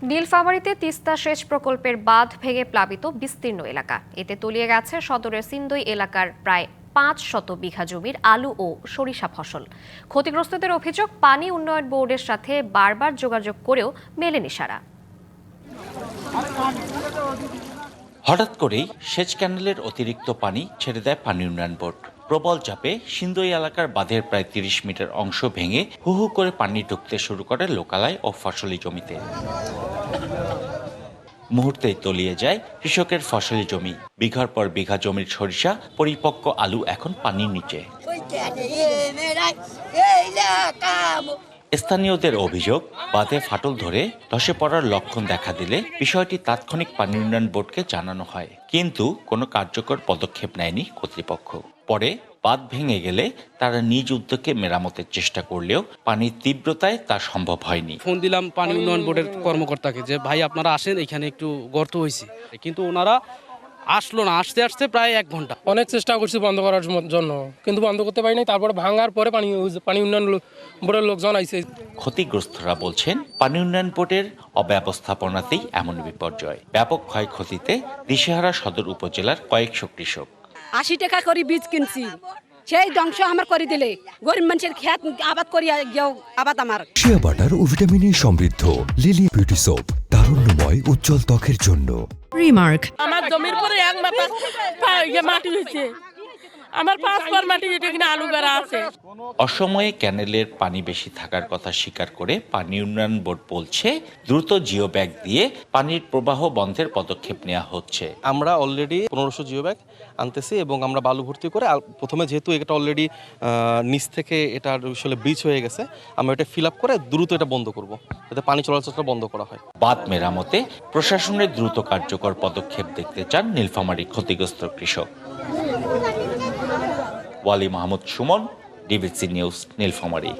নীলফামারীতে তিস্তা সেচ প্রকল্পের বাঁধ ভেঙে প্লাবিত বিস্তীর্ণ এলাকা। এতে তলিয়ে গেছে সদরের সিন্দই এলাকার প্রায় 500 বিঘা জমির আলু ও সরিষা ফসল। ক্ষতিগ্রস্তদের অভিযোগ, পানি উন্নয়ন বোর্ডের সাথে বারবার যোগাযোগ করেও মেলেনি সাড়া। হঠাৎ করেই সেচ ক্যানেলের অতিরিক্ত পানি ছেড়ে দেয় পানি উন্নয়ন বোর্ড। প্রবল চাপে সিন্দই এলাকার বাঁধের প্রায় 30 মিটার অংশ ভেঙে হু হু করে পানি ঢুকতে শুরু করে লোকালয় ও ফসলি জমিতে। মুহূর্তেই তলিয়ে যায় কৃষকের ফসলি জমি। বিঘার পর বিঘা জমির সরিষা, পরিপক্ক আলু এখন পানির নিচে। স্থানীয়দের অভিযোগ, বাঁধে ফাটল ধরে ধসে পড়ার লক্ষণ দেখা দিলে বিষয়টি তাৎক্ষণিক পানি উন্নয়ন বোর্ডকে জানানো হয়, কিন্তু কোনো কার্যকর পদক্ষেপ নেয়নি কর্তৃপক্ষ। পরে বাঁধ ভেঙে গেলে তারা নিজ উদ্যোগে মেরামতের চেষ্টা করলেও পানির তীব্রতায় তা সম্ভব হয়নি। ফোন দিলাম পানি উন্নয়ন বোর্ডের কর্মকর্তাকে যে ভাই আপনারা আসেন, এখানে একটু গর্ত হয়েছে, কিন্তু ওনারা আসলো না। আসতে আসতে প্রায় 1 ঘন্টা। অনেক চেষ্টা করছি বন্ধ করার জন্য, কিন্তু বন্ধ করতে পারিনি। তারপরে ভাঙার পরে পানি উন্নয়ন বোর্ডের লোকজন আইছে। ক্ষতিগ্রস্তরা বলছেন, পানি উন্নয়ন বোর্ডের অব্যবস্থাপনাতেই এমন বিপর্যয়। ব্যাপক ক্ষয়ক্ষতিতে দিশেহারা সদর উপজেলার কয়েকশো কৃষক। 80 টাকা করে বীজ কিনছি, সেই ধ্বংস আমার করে দিলে গরিব মানুষের খেত আবাদ করি গেও আবাদ আমার। শিয়া বাটার ও ভিটামিনে সমৃদ্ধ লিলি বিউটি সোপ, তারুণ্যময় উজ্জ্বল ত্বকের জন্য। রিমার্ক, আমার জমির পরে এক মাথা মাটি হয়েছে, আমার 5 পর মাটি, যেটা কিনা আলু গাড়া আছে। অসময়ে ক্যানেলের পানি বেশি থাকার কথা স্বীকার করে পানি উন্নয়ন বোর্ড বলছে, দ্রুত জিও ব্যাগ দিয়ে পানির প্রবাহ বন্ধের পদক্ষেপ নেওয়া হচ্ছে। আমরা অলরেডি 1500 জিও ব্যাগ আনতেছি এবং আমরা বালু ভর্তি করে, প্রথমে যেহেতু এটা অলরেডি নিচ থেকে এটা আসলে ব্রিজ হয়ে গেছে, আমরা এটা ফিল আপ করে দ্রুত এটা বন্ধ করব, যাতে পানি চলাচলটা বন্ধ করা হয়। বাঁধ মেরামতে প্রশাসনের দ্রুত কার্যকর পদক্ষেপ দেখতে চান নীলফামারী ক্ষতিগ্রস্ত কৃষক। ওয়ালি মাহমুদ সুমন, ডিবিসি নিউজ, নীলফামারী।